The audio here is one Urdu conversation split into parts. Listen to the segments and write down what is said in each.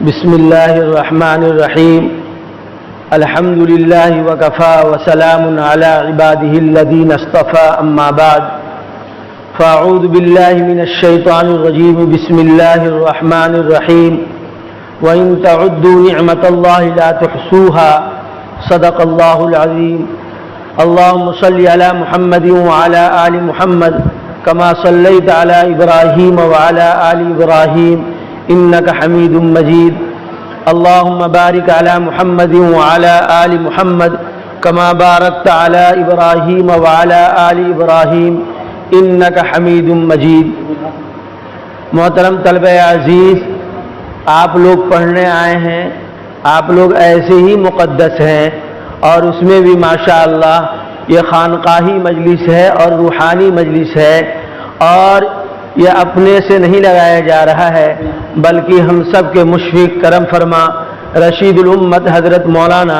بسم الله الرحمن الرحيم. الحمد لله وكفى وسلام على عباده الذين اصطفى. أما بعد فأعوذ بالله من الشيطان الرجيم. بسم الله الرحمن الرحيم. وإن تعدوا نعمة الله لا تحصوها. صدق الله العظيم. اللهم صل على محمد وعلى آل محمد كما صليت على إبراهيم وعلى آل إبراهيم إنك حميد مجيد. اللهم بارك على محمد وعلى آل محمد كما باركت على إبراهيم وعلى آل إبراهيم إنك حميد مجيد. محترم طلبہ عزیز، آپ لوگ پڑھنے آئے ہیں، آپ لوگ ایسے ہی مقدس ہیں، اور اس میں بھی ماشاءاللہ یہ خانقاہی مجلس ہے اور روحانی مجلس ہے، اور یہ اپنے سے نہیں لگایا جا رہا ہے بلکہ ہم سب کے مشفق کرم فرما رشید الامت حضرت مولانا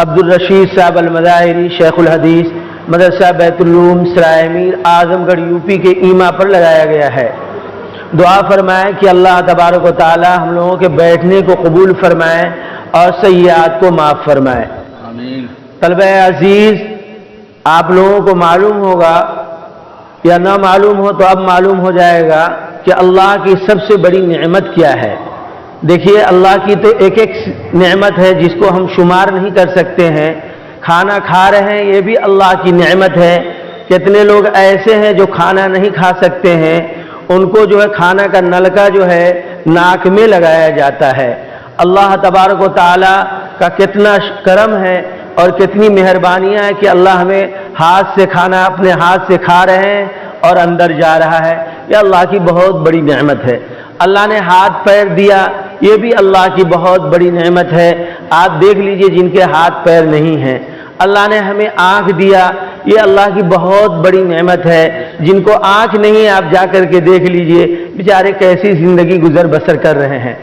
عبدالرشید صاحب المظاہری شیخ الحدیث مدرسہ بیت العلوم سرائے میر اعظم گڑھ یوپی کے ایما پر لگایا گیا ہے. دعا فرمائیں کہ اللہ تبارک و تعالی ہم لوگوں کے بیٹھنے کو قبول فرمائے اور سیئات کو معاف فرمائے. آمین. طلبہ عزیز، آپ لوگوں کو معلوم ہوگا یا نہ معلوم ہو تو اب معلوم ہو جائے گا کہ اللہ کی سب سے بڑی نعمت کیا ہے. دیکھیے، اللہ کی تو ایک ایک نعمت ہے جس کو ہم شمار نہیں کر سکتے ہیں. کھانا کھا رہے ہیں، یہ بھی اللہ کی نعمت ہے. کتنے لوگ ایسے ہیں جو کھانا نہیں کھا سکتے ہیں، ان کو جو ہے کھانا کا نلکا جو ہے ناک میں لگایا جاتا ہے. اللہ تبارک و تعالی کا کتنا کرم ہے اور کتنی مہربانیاں ہیں کہ اللہ ہمیں ہاتھ سے کھانا اپنے ہاتھ سے کھا رہے ہیں اور اندر جا رہا ہے. یہ اللہ کی بہت بڑی نعمت ہے. اللہ نے ہاتھ پیر دیا، یہ بھی اللہ کی بہت بڑی نعمت ہے. آپ دیکھ لیجئے جن کے ہاتھ پیر نہیں ہیں. اللہ نے ہمیں آنکھ دیا، یہ اللہ کی بہت بڑی نعمت ہے. جن کو آنکھ نہیں ہے، آپ جا کر کے دیکھ لیجئے بیچارے کیسی زندگی گزر بسر کر رہے ہیں.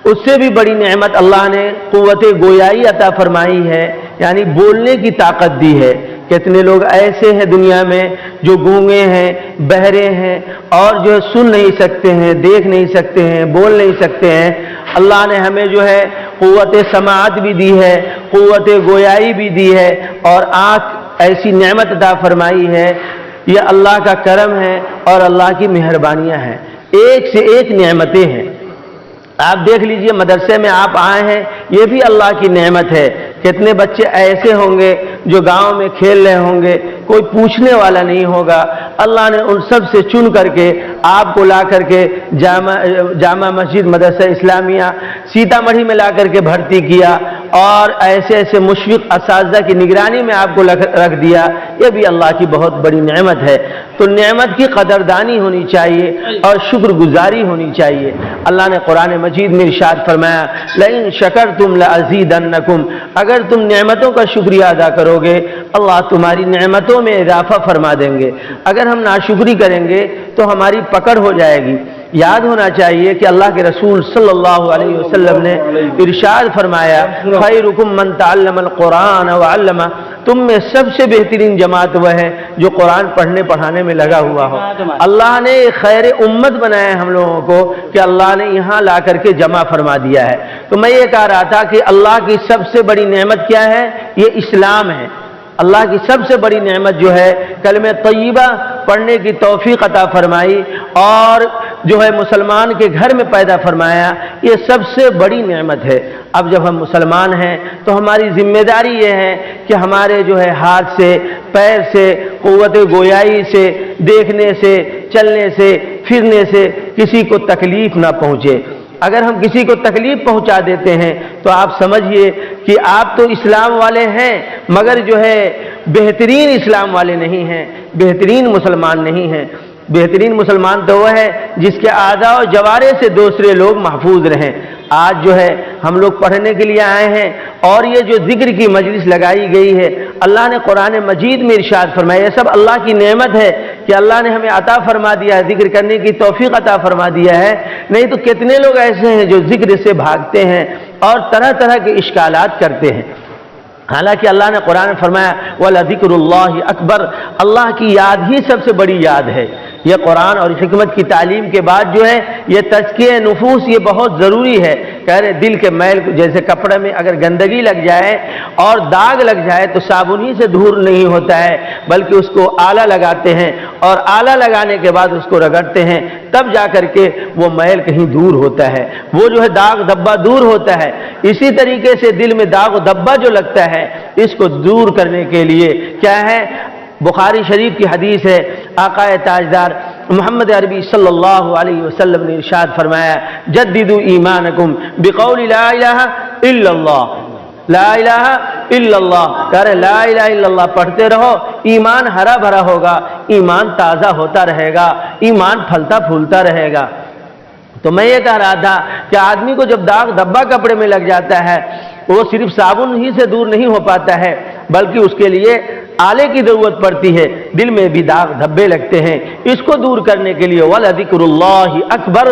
اس سے بھی بڑی نعمت اللہ نے قوت گویائی عطا فرمائی ہے، یعنی بولنے کی طاقت دی ہے. کتنے لوگ ایسے ہیں دنیا میں جو گونگے ہیں، بہرے ہیں، اور جو سن نہیں سکتے ہیں، دیکھ نہیں سکتے ہیں، بول نہیں سکتے ہیں. اللہ نے ہمیں جو ہے قوت سماعت بھی دی ہے، قوت گویائی بھی دی ہے، اور آنکھ ایسی نعمت عطا فرمائی ہے. یہ اللہ کا کرم ہے اور اللہ کی مہربانیاں ہیں. ایک سے ایک نعمتیں ہیں. آپ دیکھ لیجئے مدرسے میں آپ آئے ہیں، یہ بھی اللہ کی نعمت ہے. کتنے بچے ایسے ہوں گے جو گاؤں میں کھیل رہے ہوں گے، کوئی پوچھنے والا نہیں ہوگا. اللہ نے ان سب سے چن کر کے آپ کو لا کر کے جامع مسجد مدرسہ اسلامیہ سیتامڑھی میں لا کر کے بھرتی کیا، اور ایسے ایسے مشفق اساتذہ کی نگرانی میں آپ کو رکھ دیا. یہ بھی اللہ کی بہت بڑی نعمت ہے. تو نعمت کی قدردانی ہونی چاہیے اور شکر گزاری ہونی چاہیے. اللہ نے قرآن مجید میں ارشاد فرمایا، لئن شکرتم لازیدنکم، اگر تم نعمتوں کا شکریہ ادا کرو گے اللہ تمہاری نعمتوں میں اضافہ فرما دیں گے. اگر ہم ناشکری کریں گے تو ہماری پکڑ ہو جائے گی. یاد ہونا چاہیے کہ اللہ کے رسول صلی اللہ علیہ وسلم نے ارشاد فرمایا، خیرکم من تعلم القرآن وعلمہ، تم میں سب سے بہترین جماعت وہ ہے جو قرآن پڑھنے پڑھانے میں لگا ہوا ہو. اللہ نے خیر امت بنایا ہم لوگوں کو کہ اللہ نے یہاں لا کر کے جمع فرما دیا ہے. تو میں یہ کہہ رہا تھا کہ اللہ کی سب سے بڑی نعمت کیا ہے؟ یہ اسلام ہے. اللہ کی سب سے بڑی نعمت جو ہے کلمہ طیبہ پڑھنے کی توفیق عطا فرمائی اور جو ہے مسلمان کے گھر میں پیدا فرمایا. یہ سب سے بڑی نعمت ہے. اب جب ہم مسلمان ہیں تو ہماری ذمہ داری یہ ہے کہ ہمارے جو ہے ہاتھ سے، پیر سے، قوت گویائی سے، دیکھنے سے، چلنے سے، پھرنے سے کسی کو تکلیف نہ پہنچے. اگر ہم کسی کو تکلیف پہنچا دیتے ہیں تو آپ سمجھیے کہ آپ تو اسلام والے ہیں مگر جو ہے بہترین اسلام والے نہیں ہیں، بہترین مسلمان نہیں ہیں. بہترین مسلمان تو وہ ہے جس کے اعضاء و جوارح سے دوسرے لوگ محفوظ رہیں. آج جو ہے ہم لوگ پڑھنے کے لیے آئے ہیں اور یہ جو ذکر کی مجلس لگائی گئی ہے، اللہ نے قرآن مجید میں ارشاد فرمایا، یہ سب اللہ کی نعمت ہے کہ اللہ نے ہمیں عطا فرما دیا ہے، ذکر کرنے کی توفیق عطا فرما دیا ہے. نہیں تو کتنے لوگ ایسے ہیں جو ذکر سے بھاگتے ہیں اور طرح طرح کے اشکالات کرتے ہیں. حالانکہ اللہ نے قرآن میں فرمایا وَلَذِكْرُ اللَّهِ أَكْبَرُ، اللہ کی یاد ہی سب سے بڑی یاد ہے. یہ قرآن اور حکمت کی تعلیم کے بعد جو ہے یہ تزکیہ نفوس یہ بہت ضروری ہے۔ کہہ رہے دل کے میل کو، جیسے کپڑے میں اگر گندگی لگ جائے اور داغ لگ جائے تو صابن ہی سے دور نہیں ہوتا ہے، بلکہ اس کو آلہ لگاتے ہیں اور آلہ لگانے کے بعد اس کو رگڑتے ہیں، تب جا کر کے وہ میل کہیں دور ہوتا ہے، وہ جو ہے داغ دھبا دور ہوتا ہے۔ اسی طریقے سے دل میں داغ و دھبا جو لگتا ہے اس کو دور کرنے کے لیے کیا ہے، بخاری شریف کی حدیث ہے، آقا تاجدار محمد عربی صلی اللہ علیہ وسلم نے ارشاد فرمایا، جددوا ایمانکم بقول لا الہ الا اللہ، لا الہ الا اللہ، کہہ رہے لا الہ الا اللہ پڑھتے رہو، ایمان ہرا بھرا ہوگا، ایمان تازہ ہوتا رہے گا، ایمان پھلتا پھولتا رہے گا۔ تو میں یہ کہہ رہا تھا کہ آدمی کو جب داغ دھبا کپڑے میں لگ جاتا ہے وہ صرف صابن ہی سے دور نہیں ہو پاتا ہے، بلکہ اس کے لیے آلے کی ضرورت پڑتی ہے، دل میں بھی داغ دھبے لگتے ہیں، اس کو دور کرنے کے لیے وَلَذِكْرُ اللَّهِ اکبر،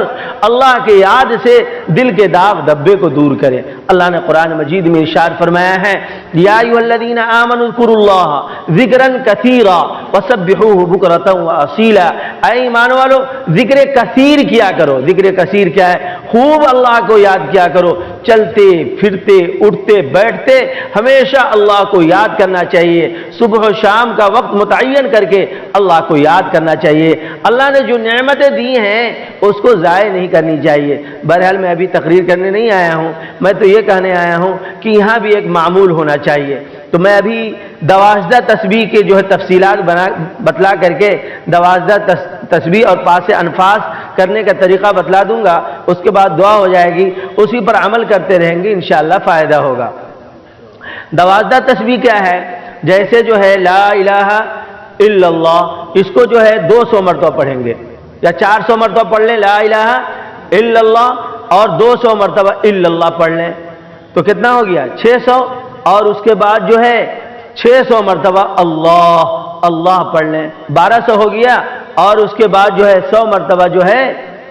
اللہ کے یاد سے دل کے داغ دھبے کو دور کریں۔ اللہ نے قرآن مجید میں ارشاد فرمایا ہے، یا ایھا الذین آمنوا اذکروا اللہ ذکرا کثیرا وسبحوہ بکرۃ واصیلا، اے ایمان والو ذکر کثیر کیا کرو۔ ذکر کثیر کیا ہے؟ خوب اللہ کو یاد کیا کرو، چلتے پھرتے اٹھتے بیٹھتے ہمیشہ اللہ کو یاد کرنا چاہیے، صبح و شام کا وقت متعین کر کے اللہ کو یاد کرنا چاہیے، اللہ نے جو نعمتیں دی ہیں اس کو ضائع نہیں کرنی چاہیے۔ بہرحال میں ابھی تقریر کرنے نہیں آیا ہوں، میں تو یہ کہنے آیا ہوں کہ یہاں بھی ایک معمول ہونا چاہیے۔ تو میں ابھی 12 تسبیح کے جو ہے تفصیلات بتلا کر کے 12 تسبیح اور پاس انفاس کرنے کا طریقہ بتلا دوں گا، اس کے بعد دعا ہو جائے گی، اسی پر عمل کرتے رہیں گے، انشاءاللہ فائدہ ہوگا۔ 12 تسبیح کیا ہے؟ جیسے جو ہے لا الہ الا اللہ، اس کو جو ہے 200 مرتبہ پڑھیں گے یا 400 مرتبہ پڑھ لیں لا الہ الا اللہ، اور 200 مرتبہ الا اللہ پڑھ لیں تو کتنا ہو گیا؟ 600، اور اس کے بعد جو ہے 600 مرتبہ اللہ اللہ پڑھ لیں، 1200 ہو گیا، اور اس کے بعد جو ہے 100 مرتبہ جو ہے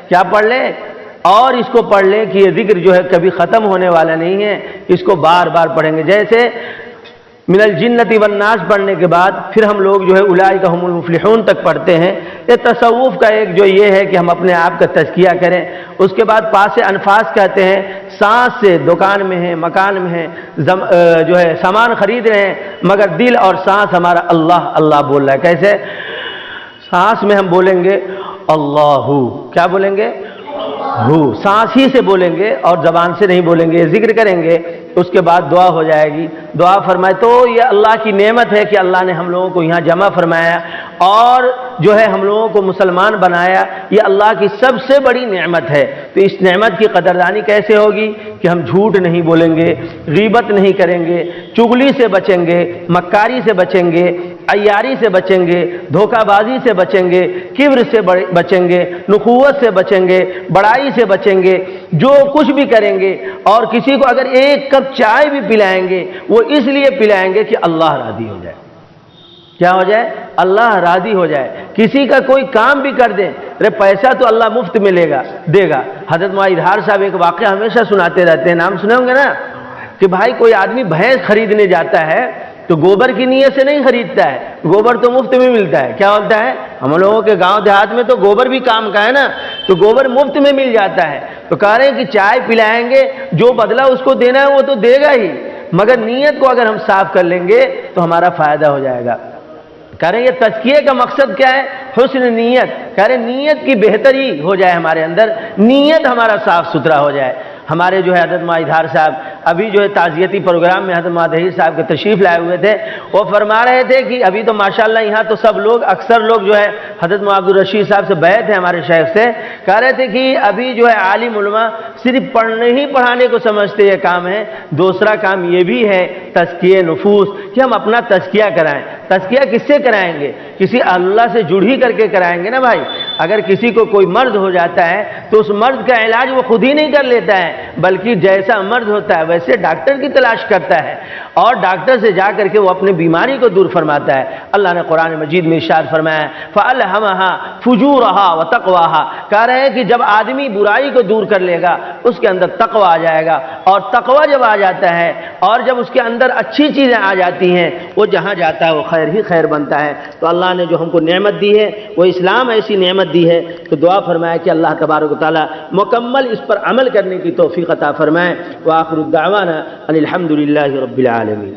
کیا پڑھ لیں، اور اس کو پڑھ لیں کہ یہ ذکر جو ہے کبھی ختم ہونے والا نہیں ہے، اس کو بار بار پڑھیں گے۔ جیسے من الجنت والناس پڑھنے کے بعد پھر ہم لوگ جو ہے اولئک هم المفلحون تک پڑھتے ہیں۔ یہ تصوف کا ایک جو یہ ہے کہ ہم اپنے آپ کا تزکیہ کریں۔ اس کے بعد پاس انفاس کہتے ہیں، سانس سے دکان میں ہیں، مکان میں ہیں، جو ہے سامان خرید رہے ہیں، مگر دل اور سانس ہمارا اللہ اللہ بول رہا ہے۔ کیسے؟ سانس میں ہم بولیں گے اللہ، کیا بولیں گے؟ ہو، سانس ہی سے بولیں گے اور زبان سے نہیں بولیں گے، ذکر کریں گے، اس کے بعد دعا ہو جائے گی۔ دعا فرمائے تو یہ اللہ کی نعمت ہے کہ اللہ نے ہم لوگوں کو یہاں جمع فرمایا اور جو ہے ہم لوگوں کو مسلمان بنایا، یہ اللہ کی سب سے بڑی نعمت ہے۔ تو اس نعمت کی قدردانی کیسے ہوگی کہ ہم جھوٹ نہیں بولیں گے، غیبت نہیں کریں گے، چغلی سے بچیں گے، مکاری سے بچیں گے، عیاری سے بچیں گے، دھوکہ بازی سے بچیں گے، کبر سے بچیں گے، نخوت سے بچیں گے، بڑائی سے بچیں گے، جو کچھ بھی کریں گے۔ اور کسی کو اگر ایک کپ چائے بھی پلائیں گے وہ اس لیے پلائیں گے کہ اللہ راضی ہو جائے۔ کیا ہو جائے؟ اللہ راضی ہو جائے۔ کسی کا کوئی کام بھی کر دیں، ارے پیسہ تو اللہ مفت میں دے گا۔ حضرت معاذ صاحب ایک واقعہ ہمیشہ سناتے رہتے ہیں، نام سنے ہوں گے نا، کہ بھائی کوئی آدمی بھینس خریدنے جاتا ہے تو گوبر کی نیت سے نہیں خریدتا ہے، گوبر تو مفت میں ملتا ہے۔ کیا ہوتا ہے؟ ہم لوگوں کے گاؤں دیہات میں تو گوبر بھی کام کا ہے نا، تو گوبر مفت میں مل جاتا ہے۔ تو کہہ رہے ہیں کہ چائے پلائیں گے، جو بدلہ اس کو دینا ہے وہ تو دے گا ہی، مگر نیت کو اگر ہم صاف کر لیں گے تو ہمارا فائدہ ہو جائے گا۔ کہہ رہے ہیں یہ تزکیے کا مقصد کیا ہے؟ حسن نیت۔ کہہ رہے ہیں نیت کی بہتری ہو جائے ہمارے اندر، نیت ہمارا صاف ستھرا ہو جائے۔ ہمارے جو ہے حضرت معاذ صاحب ابھی جو ہے تعزیتی پروگرام میں حضرت معاذ صاحب کے تشریف لائے ہوئے تھے، وہ فرما رہے تھے کہ ابھی تو ماشاءاللہ یہاں تو سب لوگ اکثر لوگ جو ہے حضرت عبد الرشید صاحب سے بیعت ہے ہمارے شیخ سے، کہہ رہے تھے کہ ابھی جو ہے عالم علماء صرف پڑھنے ہی پڑھانے کو سمجھتے یہ کام ہے، دوسرا کام یہ بھی ہے تزکیہ نفوس، کہ ہم اپنا تزکیہ کرائیں۔ تزکیہ کس سے کرائیں گے؟ کسی اللہ سے جڑ ہی کر کے کرائیں گے نا بھائی۔ اگر کسی کو کوئی مرض ہو جاتا ہے تو اس مرض کا علاج وہ خود ہی نہیں کر لیتا ہے، بلکہ جیسا مرض ہوتا ہے ویسے ڈاکٹر کی تلاش کرتا ہے، اور ڈاکٹر سے جا کر کے وہ اپنی بیماری کو دور فرماتا ہے۔ اللہ نے قرآن مجید میں ارشاد فرمایا فَأَلْهَمَهَا فُجُورَهَا وَتَقْوَاهَا، کہہ رہے ہیں کہ جب آدمی برائی کو دور کر لے گا اس کے اندر تقوی آ جائے گا، اور تقوی جب آ جاتا ہے اور جب اس کے اندر اچھی چیزیں آ جاتی ہیں وہ جہاں جاتا ہے وہ خیر ہی خیر بنتا ہے۔ تو اللہ نے جو ہم کو نعمت دی ہے وہ اسلام ایسی نعمت دی ہے، تو دعا فرمائے کہ اللہ تبارک و تعالیٰ مکمل اس پر عمل کرنے کی توفیق عطا فرمائے۔ وآخر الدعوانا ان الحمد للہ رب العالمین۔